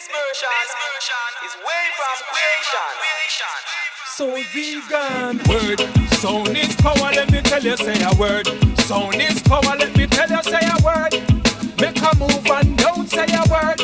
version is way from creation. So vegan word, sound is power, let me tell you say a word. Sound is power, let me tell you say a word. Make a move and don't say a word.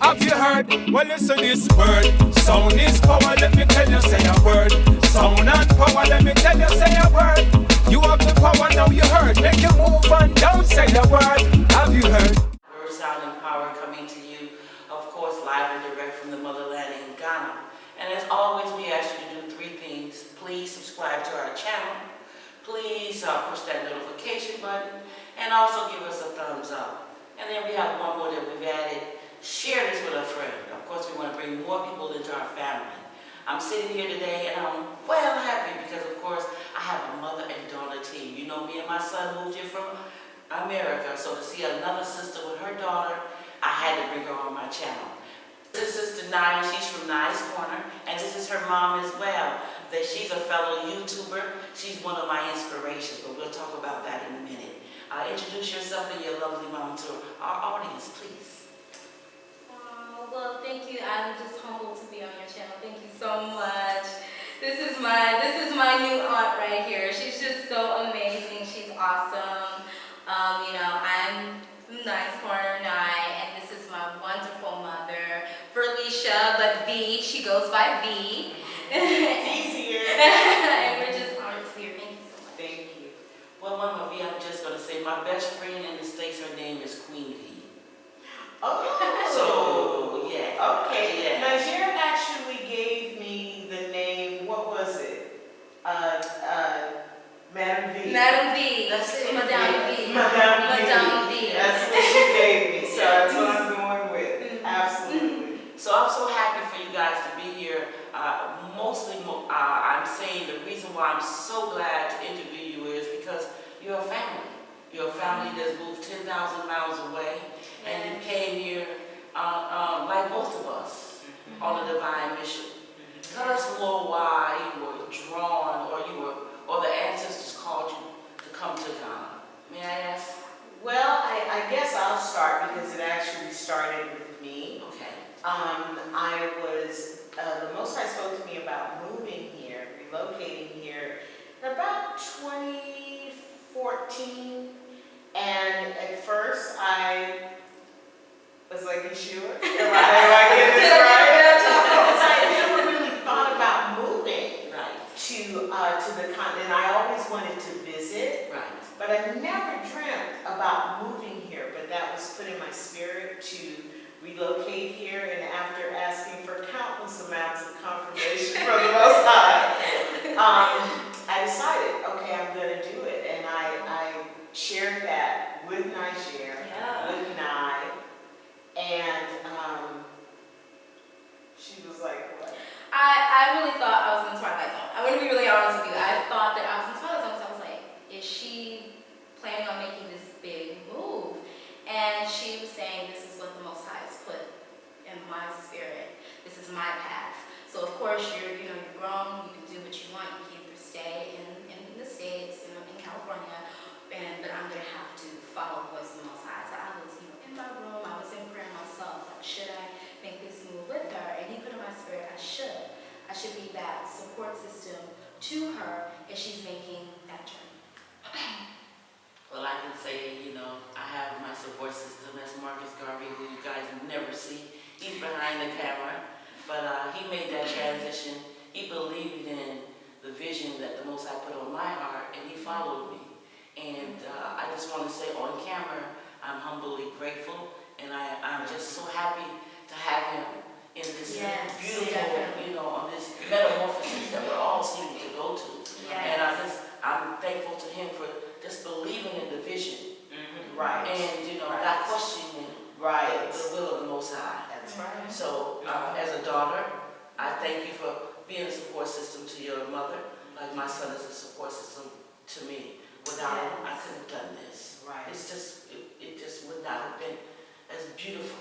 Have you heard? Well listen this word. Sound is power, let me tell you say a word. Sound and power, let me tell you say a word. You have the power now you heard. Make a move and don't say a word. Have you heard? WordSoundIsPower coming to you, of course, live and direct from the motherland in Ghana. And as always, we ask you to do three things. Please subscribe to our channel. Please push that notification button. And also give us a thumbs up. And then we have one more that we've added. Share this with a friend. Of course, we want to bring more people into our family. I'm sitting here today and I'm well happy because, of course, I have a mother and daughter team. You know, me and my son moved here from America, so to see another sister with her daughter, I had to bring her on my channel. This is Sister Nia, she's from Nia's Corner, and this is her mom as well. That she's a fellow YouTuber. She's one of my inspirations, but we'll talk about that in a minute. Introduce yourself and your lovely mom to our audience, please. Well, thank you. I'm just humbled to be on your channel. Thank you so much. This is my new aunt right here. She's just so amazing. She's awesome. You know, I'm from Nia's Corner, and this is my wonderful mother, Felicia, but V. She goes by V. It's easier. And we're just honored to be here. Thank you so much. Thank you. Well, Mama V, I'm just going to say my best friend in the States, her name is Queen V. Oh. So, yeah. Okay. Yeah. Nigeria actually gave me the name, what was it? Madam V. Madam V. That's it. Madame V. Madame V. That's what she gave me, so that's what I'm going with. Absolutely. So I'm so happy for you guys to be here. Mostly, I'm saying the reason why I'm so glad to interview you is because you're a family. You're a family that's moved 10,000 miles away, and you came here like most of us on a divine mission. Tell us more why you were drawn, or the ancestors called you to come to Ghana. May I ask? Well, I guess I'll start because it actually started with me. Okay. I was, the Most High spoke to me about moving here, relocating here, in about 2014. And at first I was like, you sure? Am I getting this right? Because I never really thought about moving to the continent. I always wanted to visit, but I never dreamt about moving here. But that was put in my spirit to relocate here. And after asking for countless amounts of confirmation from the Most High, I decided, okay, I'm going to do it. And I shared that with Niger, with Nye, and she was like, what? I really thought I was in the Twilight Zone. I'm going to be really honest with you. I thought that I was in the Twilight Zone, so I was like, is she planning on making this big move? And she was saying, this is what the Most High has put in my spirit. This is my path. So of course, you're grown, you can do what you want, you can either stay in the States, in California, but I'm going to have to follow the voice of the Most High. So I was in my room, I was in prayer myself, like, should I make this move with her? And he put in my spirit, I should. I should be that support system to her as she's making that journey. Well, I can say, I have my support system. That's Marcus Garvey, who you guys never see. He's behind the camera. But he made that transition. He believed in the vision that the Most High put on my heart, and he followed me. And I just want to say on camera, I'm humbly grateful, and I'm just so happy to have him in this beautiful, on this metamorphosis that we're all seeming to go to. And I'm thankful to him for just believing in the vision. Right. And, not questioning the will of the Most High. That's right. So, as a daughter, I thank you for being a support system to your mother, like my son is a support system to me. Without him, I couldn't have done this. Right. It's just, it just would not have been as beautiful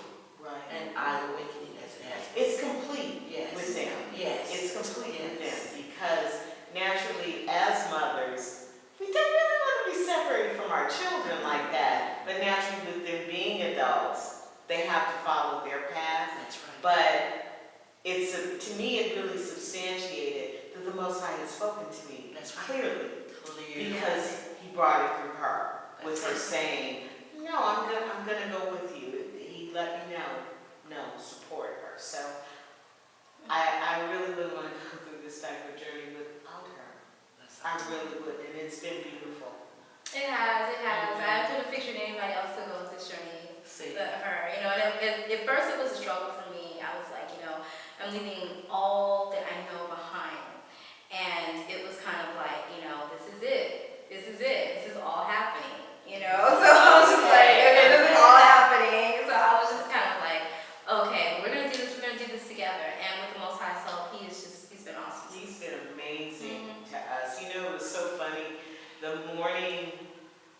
and eye-awakening as it has been. It's complete with them. Yes. It's complete with them because naturally, as mothers, we don't really want to be separated from our children like that. But naturally, with them being adults, they have to follow their path. That's right. But to me, it really substantiated that the Most High had spoken to me. That's clearly. Clear. Because he brought it through her, with That's her it. saying, no, I'm gonna go with you. He let me know, support her. So I really wouldn't want to go through this type of journey without her. I really would, and it's been beautiful. It has. I couldn't picture anybody else to go with this journey but her. You know, and at first it was a struggle for me. I was like, I'm leaving all that I know behind. And it was kind of like, this is it. This is all happening. So I was just like, okay, this is all happening. So I was just kind of like, okay, we're gonna do this together. And with the Most High's help, he's been awesome. He's been amazing to us. It was so funny. The morning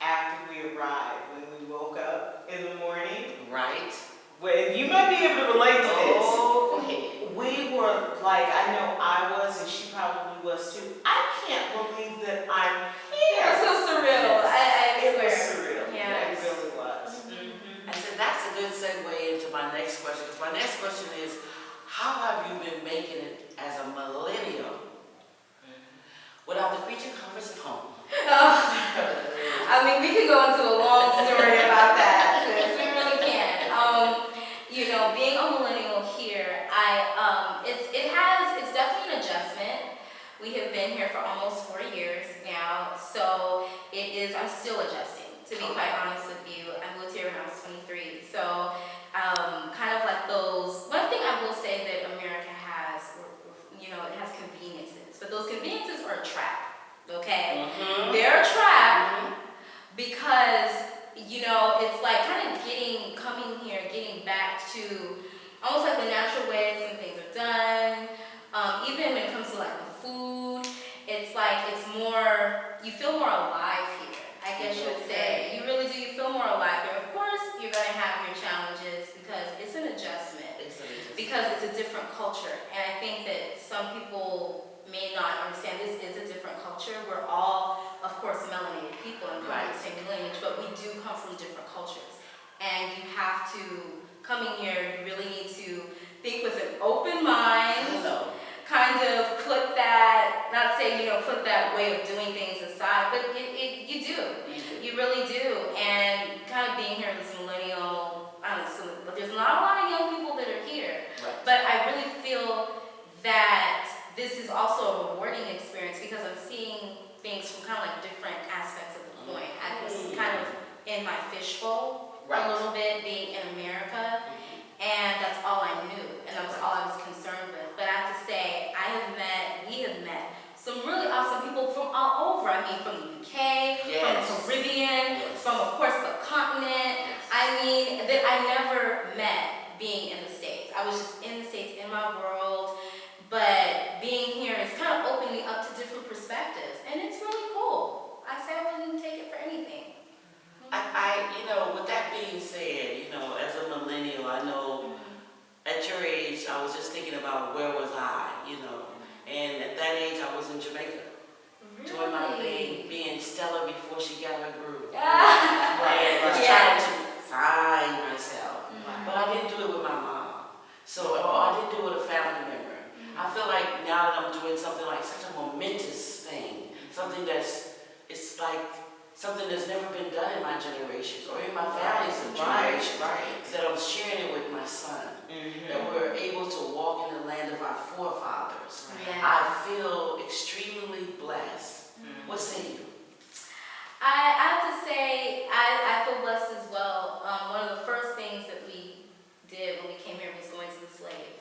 after we arrived, when we woke up in the morning, Right. when you might be able to relate to this. Oh, go ahead. We were like, I know I was, and she probably was too. I can't believe that I'm here. It was so surreal. It was swear. surreal. Yeah. It really was. I said that's a good segue into my next question. Because my next question is, how have you been making it as a millennial without the preaching conference at home? We can go into a long story about that. Sis. We really can. Being a millennial here, it's definitely an adjustment. We have been here for almost 4 years now, so I'm still adjusting, to be quite honest with you. I moved here when I was 23, so kind of like those, one thing I will say that America has, it has conveniences, but those conveniences are a trap, okay? Mm-hmm. They're a trap because, it's like kind of coming here, getting back to almost like the natural ways some things are done. Even when it comes to like the food, it's like you feel more alive here, I guess you would say. You really do, you feel more alive here. Of course, you're going to have your challenges because it's an adjustment. Because it's a different culture. And I think that some people may not understand this is a different culture. We're all, of course, melanated people and come from the same lineage, but we do come from different cultures. And you have to, coming here, you really need to think with an open mind, kind of put that, not say, put that way of doing things aside, but you do. You really do. And kind of being here as a millennial, but there's not a lot of young people that are here. Right. But I really feel that this is also a rewarding experience because I'm seeing things from kind of like different aspects of the coin. I was kind of in my fishbowl a little bit, being in America, and that's all I knew, and that was all I was concerned with. But I have to say, we have met some really awesome people from all over. From the UK, from the Caribbean, from, of course, the continent. That I never met being in the States. I was just in the States, in my world, but being here has kind of opened me up to different perspectives, and it's really cool. I say I wouldn't take it for anything. With that being said, as a millennial, I know at your age, I was just thinking about where was I, and at that age, I was in Jamaica. Really? Doing my thing, being Stella before she got her groove. Yeah. Trying to find myself. But I didn't do it with my mom. I didn't do it with a family member. I feel like now that I'm doing something like such a momentous thing, something that's never been done in my generations or in my family's generation, that I'm sharing it with my son. That we're able to walk in the land of our forefathers. Yeah. I feel extremely blessed. What say you? I have to say, I feel blessed as well. One of the first things that we did when we came here was going to the slave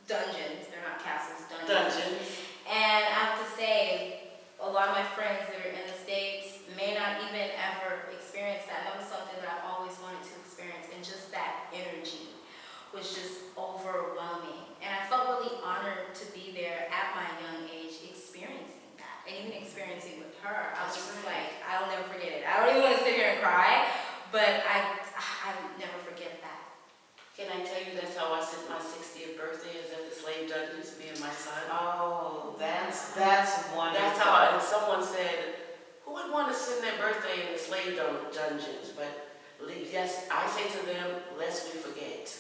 dungeons. They're not castles, dungeons. And I have to say, a lot of my friends that are in the States may not even ever experience that. That was something that I've always wanted to experience, and just that energy was just overwhelming. And I felt really honored to be there at my young age experiencing that, and even experiencing with her. I was just like, I'll never forget it. I don't even want to sit here and cry, but I never forget that. Can I tell you that's how I spent my 60th birthday, is at the slave dungeons, me and my son? Oh, that's wonderful. That's how, and someone said, who would want to spend their birthday in the slave dungeons? But yes, I say to them, lest we forget.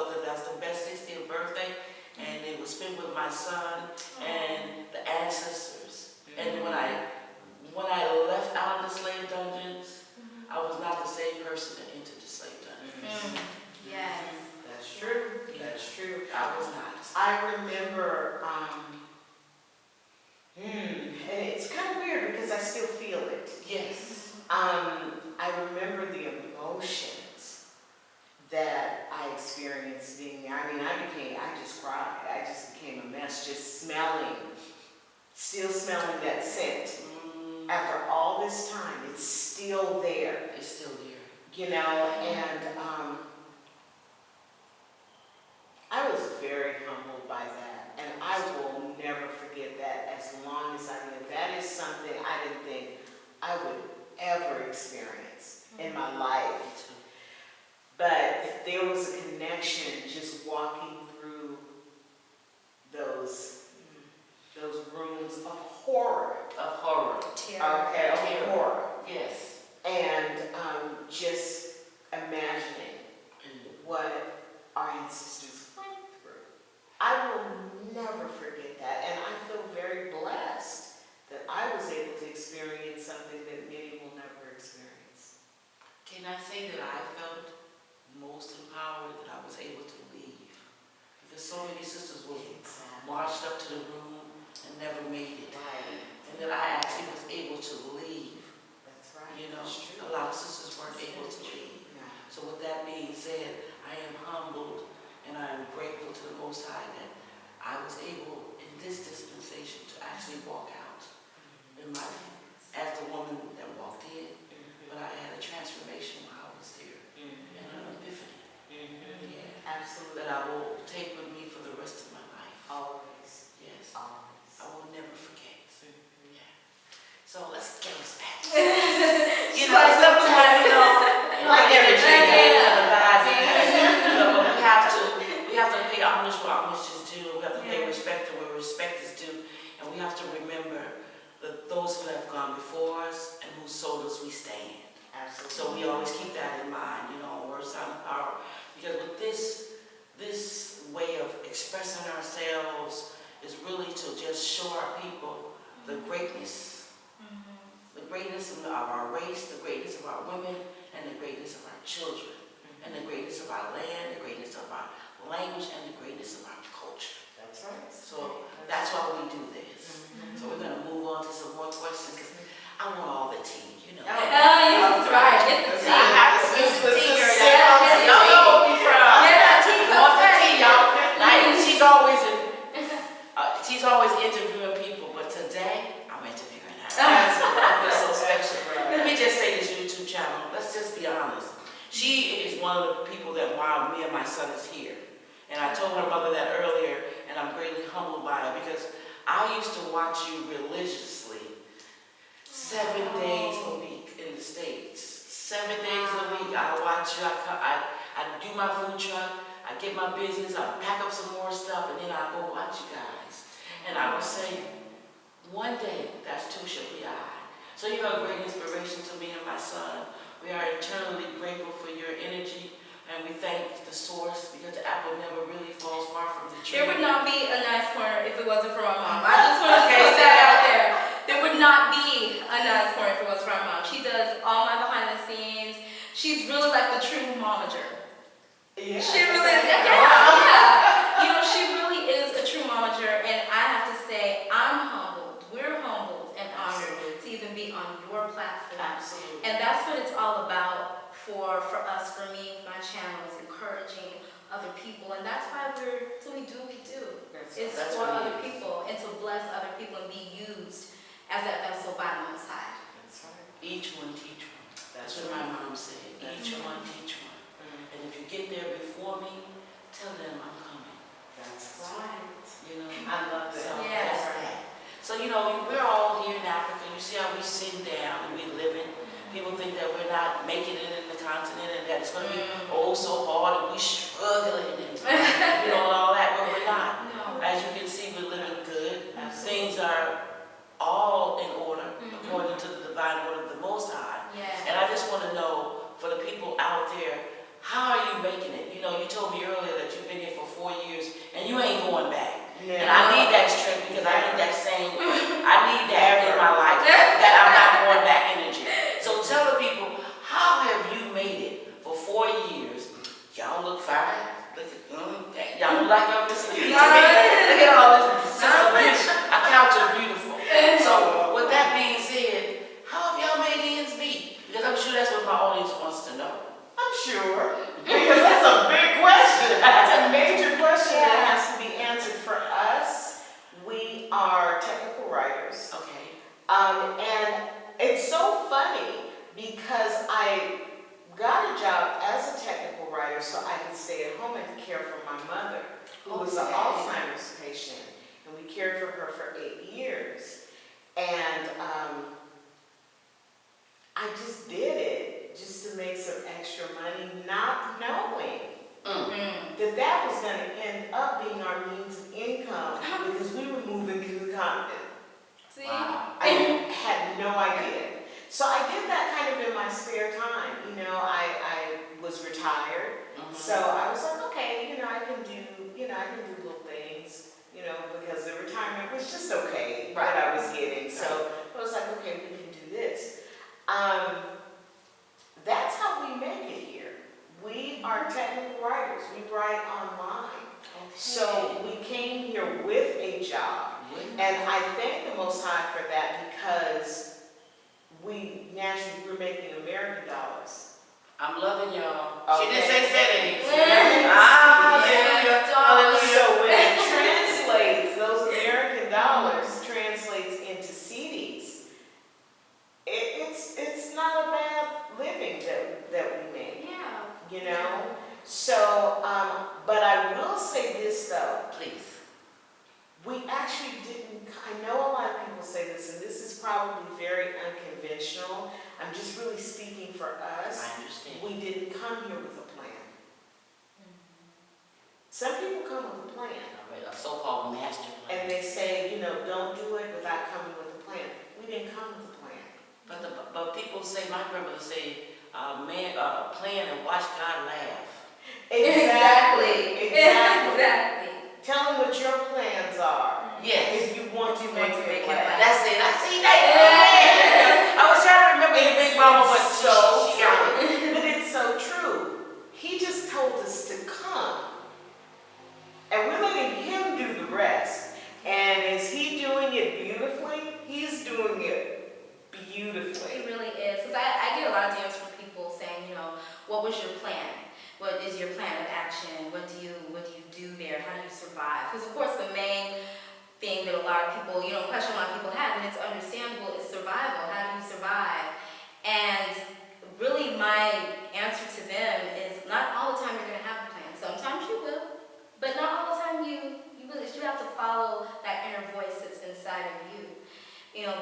felt that that's the best 60th birthday, and it was spent with my son and the ancestors. And when I left out of the slave dungeons, I was not the same person that entered the slave dungeons. Yes. That's true. Yeah. That's true. I was not. I remember, and it's kind of weird because I still feel it. Yes. I remember the emotions that I experienced being there. I mean, I just cried. I just became a mess, just still smelling that scent. After all this time, it's still there. It's still there. You know, and I was very humbled by that, and I will never forget that as long as I live. That is something I didn't think I would ever experience in my life. But if there was a connection, just walking through those rooms of horror. Of horror. Okay, of horror. Yes. And just imagining what our ancestors went through. I will never forget that, and I feel very blessed that I was able to experience something that many will never experience. Can I say that I felt most empowered that I was able to leave? Because so many sisters were marched up to the room and never made it. Right. And that I actually was able to leave. That's right. You know, That's true. a lot of sisters weren't able to leave. Yeah. So with that being said, I am humbled and I am grateful to the Most High that I was able in this dispensation to actually walk out in my, as the woman that walked in, but I had a transformation while I was there and an epiphany. Yeah. Absolutely. That I will take with me for the rest of my life. Always. Yes. Always. I will never forget. Yeah. So let's get us back. You know, sometimes, like everything, but we have to pay homage where homage is due, and we have to pay respect to where respect is due, and we have to remember that those who have gone before us and whose shoulders we stand. Absolutely. So we always keep that in mind, WordSoundIsPower, because with this way of expressing ourselves is really to just show our people the greatness. The greatness of our race, the greatness of our women, and the greatness of our children, and the greatness of our land, the greatness of our language, and the greatness of our culture. That's right. So that's why we do this. So we're going to move on to some more questions, because I want all the tea, Oh, that's right. Get the tea. I have to get the tea, girl. Y'all know where we from. Yeah, tea Want the comes tea, y'all. Like, she's always interviewing people, but today I'm interviewing her. That's so special. Let me just say this YouTube channel. Let's just be honest. She is one of the people that while me and my son is here. And I told her mother that earlier, and I'm greatly humbled by it because I used to watch you religiously 7 days a week in the States. 7 days a week I watch you. I do my food truck, I get my business, I pack up some more stuff, and then I go watch you guys. And I would say, one day, that too shall be I. So you're a great inspiration to me and my son. We are eternally grateful for your energy, and we thank the source because the apple never really falls far from the tree. There would not be a nice corner if it wasn't for my mom. I just want to put that out there. There would not be a nice corner if it wasn't for my mom. She does all my behind the scenes. She's really like the true momager. Yeah. She really is. Yeah. She really is a true momager, and I have to say, I'm humbled. We're humbled and honored to even be on your platform. Absolutely. And that's what it's all about for us, for me, my channel is encouraging other people, and that's why we do what we do. It's for other people and to bless other people and be used as that vessel by the Most High. That's right. Each one teach one. That's what my mom said. Each one teach one. And if you get there before me, tell them I'm coming. That's right. I love that. So Yes. that's that. So we're all here in Africa. You see how we sitting down and we living. People think that we're not making it in the continent and that it's going to be so hard and we struggling and all that, but we're not. No. As you can see, we're living good. Things are all in order according to the divine order of the Most High. Yes. And I just want to know, for the people out there, how are you making it? You told me earlier that you And I need that strength because I need that same, I need that in my life, that I'm not going back energy. So tell the people, how have you made it for 4 years? Y'all look fine. Y'all look like y'all missing a piece of me. Look at all this. I count you beautiful. So with that being said, how have y'all made ends meet? Because I'm sure that's what my audience wants to know. I'm sure, because that's a big question. That's a major question that has to be answered for us. We are technical writers. Okay. And it's so funny because I got a job as a technical writer so I could stay at home and care for my mother, who was an Alzheimer's patient. And we cared for her for 8 years. And I just did it just to make some extra money, not knowing that was going to end up being our means of income because we were moving to the continent. See? Wow. I had no idea. So I did that kind of in my spare time. You know, I was retired. So I was like, okay, I can do little things, because the retirement was just okay that I was getting. So I was like, okay, we can do this. That's how we make it here. We are technical writers. We write online. Okay. So we came here with a job. And I thank the Most High for that because we naturally were making American dollars. I'm loving y'all. Okay. She didn't say settings. Hallelujah. Hallelujah. So when it translates, those American dollars translates into CDs. It's not a bad living that we make. Yeah. So, but I will say this though. Please. We actually didn't, I know a lot of people say this, and this is probably very unconventional. I'm just really speaking for us. I understand. We didn't come here with a plan. Some people come with a plan. A so-called master plan. And they say, don't do it without coming with a plan. We didn't come with a plan. But people say, my grandmother say, plan and watch God laugh. Exactly. Exactly. Tell them what your plans are. Yes. If you want to make it last. That's it. I see that. I was trying to remember your big mama, but so she got it. true. But it's so true. He just told us to come. And we're letting him do the rest. And is he doing it beautifully? He's doing it beautifully. It really is. Because I get a lot of DMs from people saying, what was your plan? What is your plan of action? What do you do there? How do you survive? Because of course the main thing that a lot of people, question a lot of people have, and it's understandable, is survival. How do you survive? And really my answer to them is not all the time you're going to have a plan. Sometimes you will, but not all the time you really, you have to follow that inner voice that's inside of you.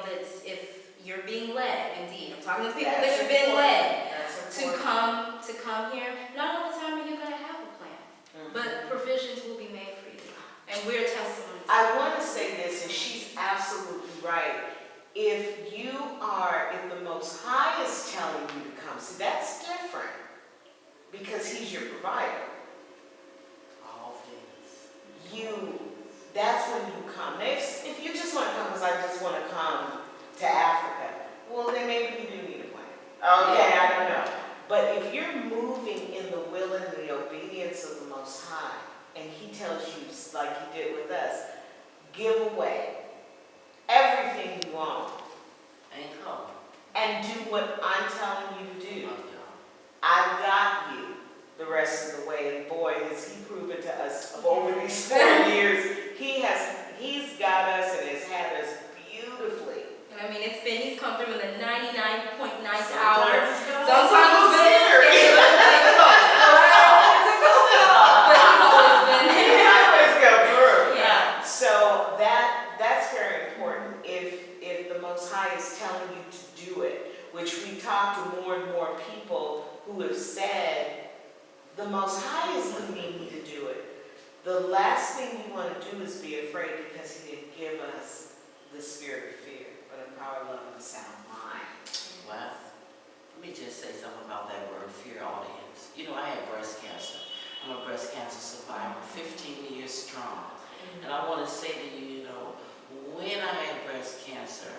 That's if you're being led, indeed. I'm talking to people that have been led to come here. Not all the time are you going to have a plan, but provisions will be made for you. And we're testimonies. I want to say this, and she's absolutely right. If the Most High is telling you to come, see, that's different because He's your provider. All things. That's when you come. If you just want to come because I just want to come to Africa, well, then maybe you do need a plan. Okay, I don't know. But if you're moving in the will and the obedience of the Most High, and He tells you, like He did with us, give away everything you own. And come. And do what I'm telling you to do. Love I've got you the rest of the way. And boy, has He proven to us over these 4 years. He's got us and has had us beautifully. I mean, He's come through in the 99.9 hours. Sometimes it's been So that's very important. If the Most High is telling you to do it, which we talk to more and more people who have said, the Most High is leading me to do it. The last thing you want to do is be afraid because He didn't give us the spirit of fear, but of power, love, and a sound mind. Well, let me just say something about that word, fear, audience. I had breast cancer. I'm a breast cancer survivor, 15 years strong. And I want to say to you, when I had breast cancer,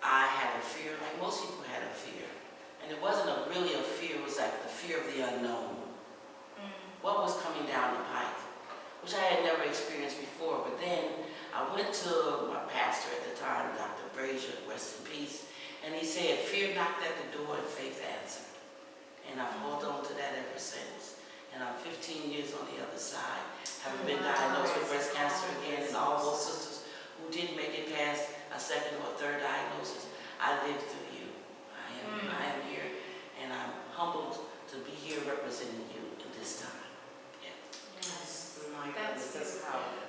I had a fear, like most people had a fear. And it wasn't really a fear, it was like the fear of the unknown. What was coming down the pike, which I had never experienced before. But then I went to my pastor at the time, Dr. Brazier, rest in peace, and he said, fear knocked at the door and faith answered. And I've held on to that ever since. And I'm 15 years on the other side, having been diagnosed with breast cancer again, and all those sisters who didn't make it past a second or third diagnosis, I lived through you. I am here, and I'm humbled to be here representing you in this time. That's powerful.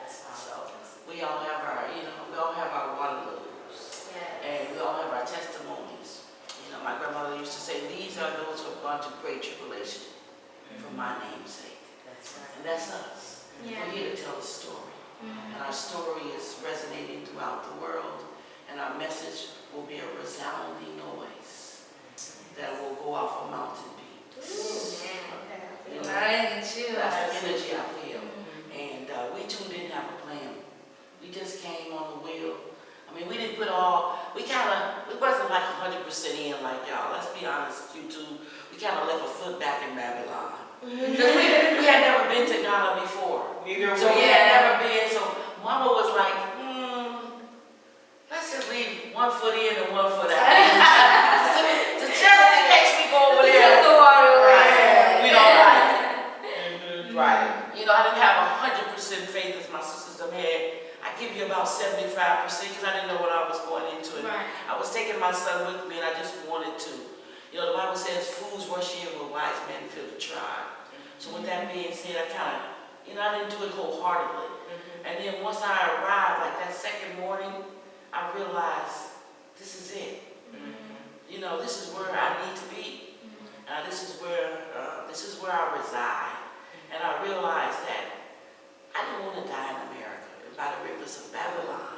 That's powerful. So we all have our, we all have our Waterloos, and we all have our testimonies. My grandmother used to say, these are those who have gone to great tribulation for my name's sake. That's right. And that's us. We're here to tell the story. And our story is resonating throughout the world, and our message will be a resounding noise that will go off a mountain peak. That's the energy I feel. And we too didn't have a plan. We just came on the wheel. I mean, we didn't put we wasn't like 100% in like y'all. Let's be honest, you two. We kind of left a foot back in Babylon. Because we had never been to Ghana before. So we had never been. So Mama was like, let's just leave one foot in and one foot out. Just in case we go over there. We don't like it. Right. I didn't have 100% faith as my sisters have had. I give you about 75% because I didn't know what I was going into. And I was taking my son with me, and I just wanted to. The Bible says, fools rush in where wise men feel the tribe. So with that being said, I kind of, I didn't do it wholeheartedly. And then once I arrived, like that second morning, I realized this is it. This is where I need to be. This is where I reside. And I realized that I didn't want to die in America, by the rivers of Babylon.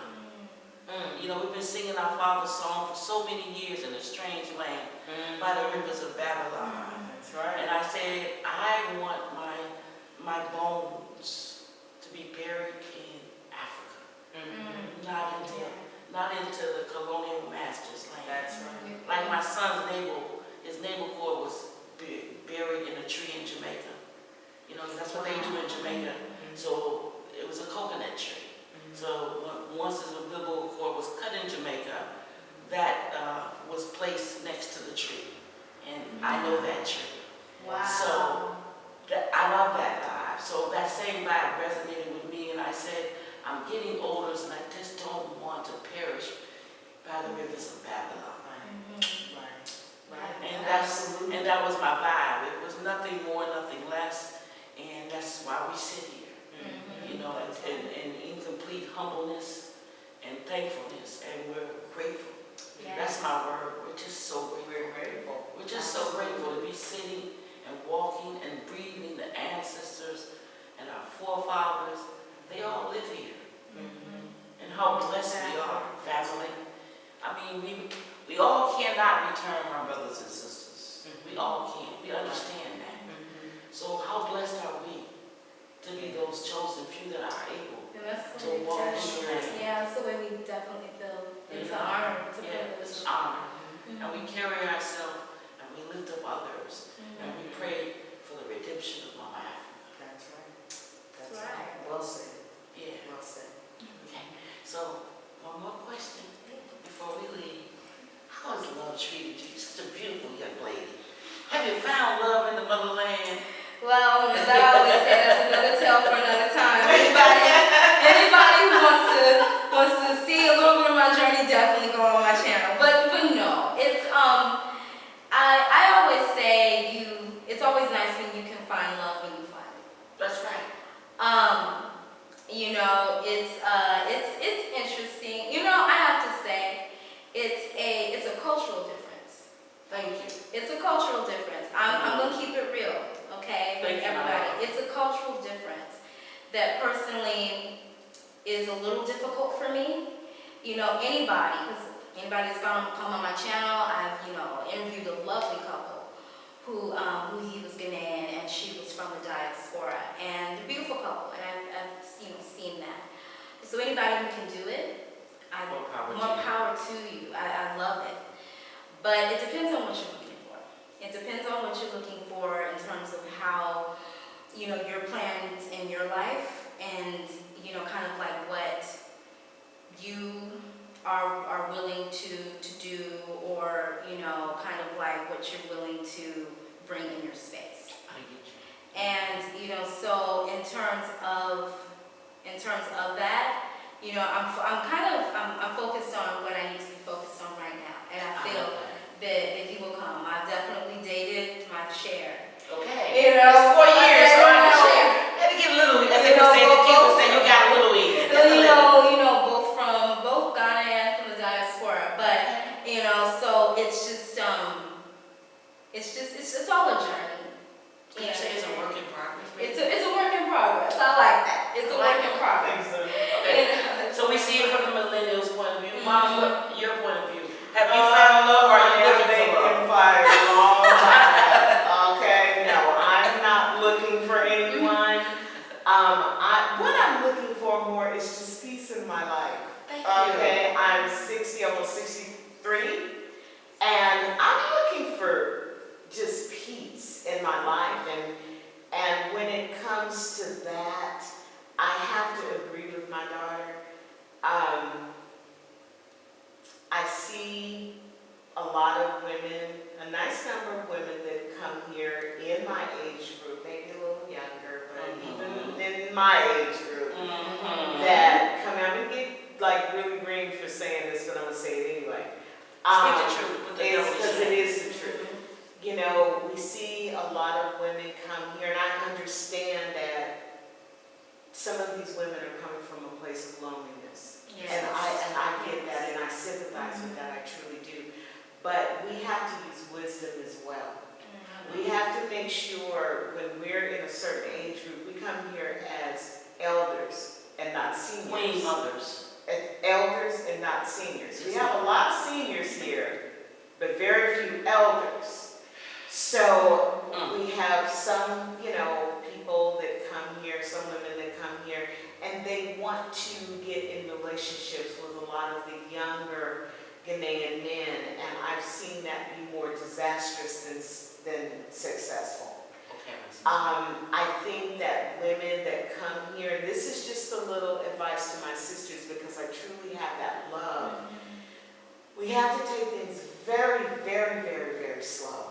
We've been singing our Father's song for so many years in a strange land, by the rivers of Babylon. That's right. And I said, I want my bones to be buried in Africa, not into the colonial master's land. That's right. Like my son's his navel cord was buried in a tree in Jamaica. That's what they do in Jamaica. So it was a coconut tree. So once the umbilical cord was cut in Jamaica, that was placed next to the tree. And I know that tree. Wow. So I love that vibe. So that same vibe resonated with me, and I said, I'm getting older, and I just don't want to perish by the rivers of Babylon. Right. And that was my vibe. It was nothing more, nothing less, and that's why we sit here. In incomplete humbleness and thankfulness, and we're grateful. That's my word. We're just so grateful. We're just so grateful to be sitting and walking and breathing. The ancestors and our forefathers, they all live here. And how blessed we are, family. I mean, we all cannot return, our brothers and sisters. We all can't. We understand that. So how blessed are we to be those chosen few that are able to walk in the land. That's the way we definitely feel. It's an honor. It's a privilege. It's an honor. And we carry ourselves, and we lift up others, and we pray for the redemption of Mama Africa. That's right. Well said. Yeah. Well said. Okay. So, one more question before we leave. How has love treated you? You're such a beautiful young lady. Have you found love in the motherland? Well, as I always say, that's another tale for another time. Anybody who wants to see a little bit of my journey, definitely go on my channel. But no, it's I always say it's always nice when you can find love when you find it. That's right. It's interesting. I have to say, it's a cultural difference. Thank you. It's a cultural difference. I'm gonna keep it real. Okay, with everybody. It's a cultural difference that personally is a little difficult for me. Because anybody that's gonna come on my channel, I've interviewed a lovely couple who he was Ghanaian and she was from the diaspora, and a beautiful couple. And I've So anybody who can do it, more power to you. I love it. But it depends on what you're looking for. It depends on what you're looking for in terms of how, your plans in your life and, kind of like what you are willing to do, or, kind of like what you're willing to bring in your space. I get you. And, so in terms of that, I'm focused on what I need to be focused on right now. And I feel that he will come. I've definitely dated my share. Okay. It's 4 years, so my I share. Let me get a little, as they would say, the kids would say you got a little in. Both Ghana and from the diaspora. But, so it's all a journey. You say it's a work in progress? It's a work in progress. I like that. It's a work in progress. Okay. So we see it from the millennials' point of view. Mom, what your point of view? Have you found love, or are you looking for love? Okay, no, I'm not looking for anyone. What I'm looking for more is just peace in my life. Thank you. Okay, I'm 60, almost 63, and I'm looking for just peace in my life. And when it comes to that, I have to agree with my daughter. I see a lot of women, a nice number of women that come here in my age group, maybe a little younger, but even in my age group, that come out and get like really green for saying this, but I'm gonna say it anyway. Speak the truth. Because it is the truth. We see a lot of women come here, and I understand that some of these women are coming from a place of loneliness. Yes. And I get that, and I sympathize with that, I truly do. But we have to use wisdom as well. We have to make sure when we're in a certain age group, we come here as elders and not seniors. Queen mothers. Elders and not seniors. We have a lot of seniors here, but very few elders. So we have some, people that come here, some women that come here, and they want to get in relationships with a lot of the younger Ghanaian men, and I've seen that be more disastrous than successful. Okay. I think that women that come here, and this is just a little advice to my sisters because I truly have that love. We have to take things very, very, very, very slow.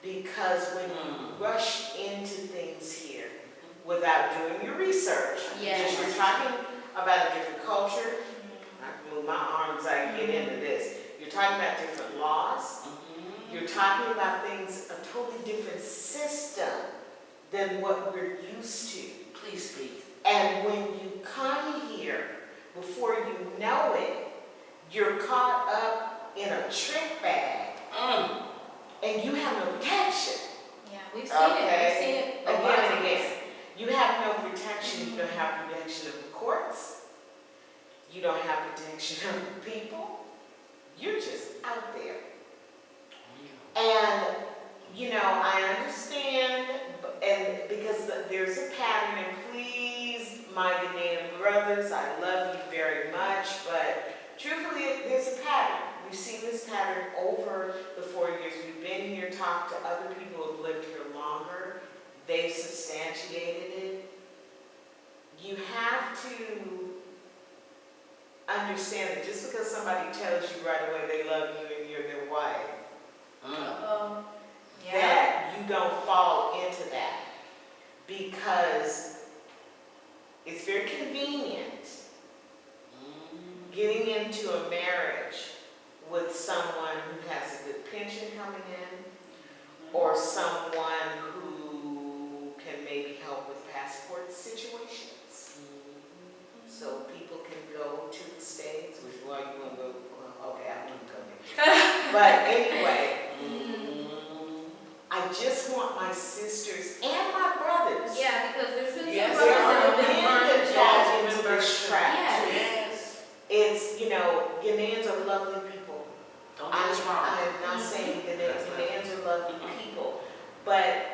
Because when you rush into things here without doing your research, because you're talking about a different culture, I can move my arms, I can get into this. You're talking about different laws. You're talking about things, a totally different system than what we're used to. Please speak. And when you come here, before you know it, you're caught up in a trick bag. And you have no protection. Yeah, we've seen it. We've seen it Again and again. You have no protection. You don't have protection of the courts. You don't have protection of the people. You're just out there. And, I understand, and because there's a pattern, and please, my Ghanaian brothers, I love you very much, but truthfully, there's a pattern. We've seen this pattern over the 4 years we've been here, talked to other people who have lived here longer. They've substantiated it. You have to understand that just because somebody tells you right away they love you and you're their wife, that you don't fall into that. Because it's very convenient getting into a marriage with someone who has a good pension coming in, or someone who can maybe help with passport situations. So people can go to the States, which you want to go, okay, I wouldn't come in. But anyway, I just want my sisters and my brothers. Yeah, because there's been Yes, some there brothers that are have been men that burned. fall into this trap. Yes. It's, Ghanaians are lovely people. Don't get us wrong. I'm not saying Ghanaians are lovely people, but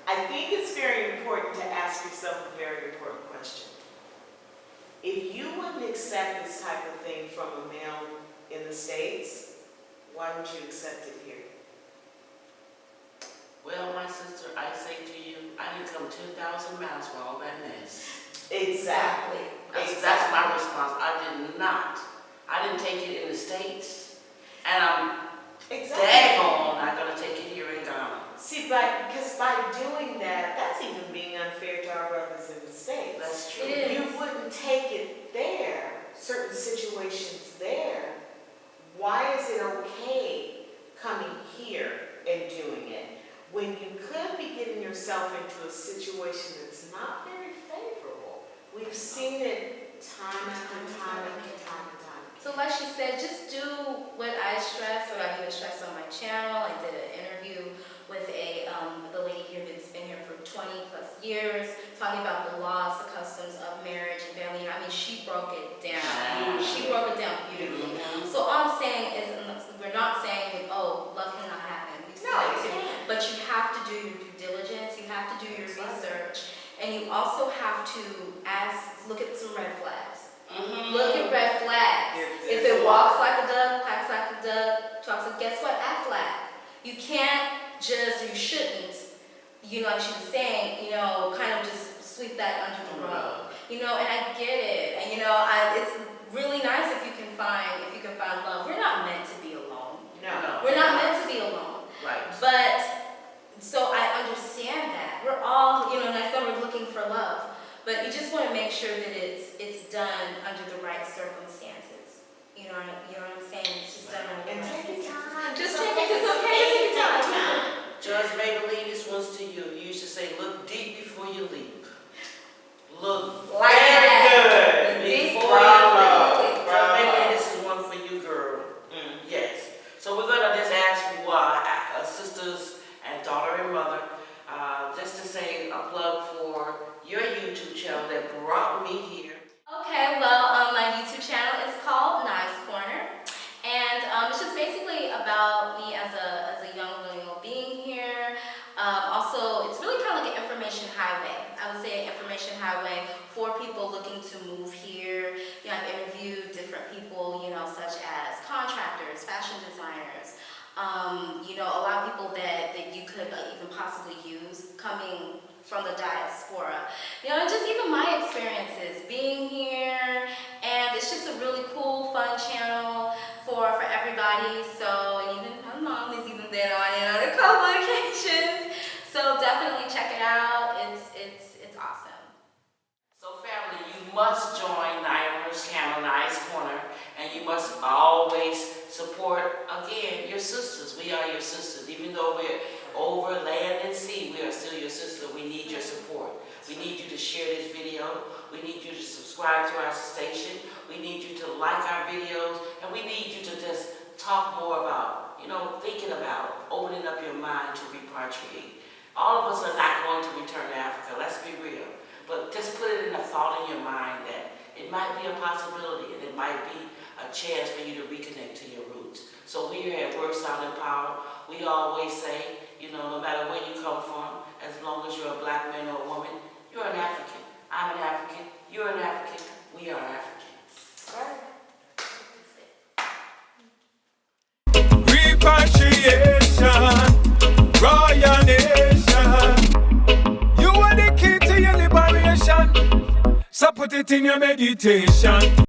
I think it's very important to ask yourself a very important question. If you wouldn't accept this type of thing from a male in the States, why would you accept it here? Well, my sister, I say to you, I didn't come 2,000 miles for all that mess. Exactly. That's my response. I did not. I didn't take it in the States. And I'm daggone not going to take it here in Ghana. See, because by doing that, that's even being unfair to our brothers in the States. That's true. It is. You wouldn't take it there, certain situations there. Why is it okay coming here and doing it when you could be getting yourself into a situation that's not very favorable? We've seen it time and time and time. So like she said, just do what I stress, what I even stress on my channel. I did an interview with the lady here that's been here for 20 plus years, talking about the laws, the customs of marriage and family. I mean, she broke it down. She broke it down beautifully. So all I'm saying is, we're not saying, oh, love cannot happen. No, it can't. But you have to do your due diligence. You have to do your research. And you also have to look at some red flags. Look at red flags. If it walks like a duck, quacks like a duck, talks like, guess what? That flag. You can't you shouldn't, like she was saying, kind of just sweep that under the rug. And I get it. And it's really nice if you can find love. We're not meant to be alone. No. We're not meant to be alone. Right. But so I understand that. We're all, and I said we're looking for love. But you just want to make sure that it's done under the right circumstances. You know what I'm saying? It's just done under the right circumstances. Just take it. It's okay to take your time. Judge Maybelline, this one's to you. You used to say, look deep before you leap. Look Like that. before you leap. Judge Maybelline, this is one for you, girl. Yes. So we're going to just ask you, sisters and daughter and mother, just to say a plug for your YouTube channel that brought me here. Okay, well, my YouTube channel is called Nice Corner, and it's just basically about me as a young millennial being here. Also, it's really kind of like an information highway. I would say an information highway for people looking to move here. I've interviewed different people, such as contractors, fashion designers. A lot of people that you could even possibly use coming from the diaspora. Just even my experiences being here, and it's just a really cool, fun channel for everybody. So, and even my mom has even been on it on a couple of occasions. So definitely check it out. It's awesome. So family, you must join Naira's channel, Nice Corner, and you must always support, again, your sisters. We are your sisters. Even though we're over land and sea, we are still your sister. We need your support. We need you to share this video. We need you to subscribe to our station. We need you to like our videos. And we need you to just talk more about, thinking about opening up your mind to repatriate. All of us are not going to return to Africa. Let's be real. But just put it in a thought in your mind that it might be a possibility and it might be a chance for you to reconnect to your roots. So we here at WordSoundIsPower, we always say, no matter where you come from, as long as you're a black man or a woman, you're an African. I'm an African. You're an African. We are Africans. Repatriation, royal nation. You are the key to your liberation. So put it in your meditation.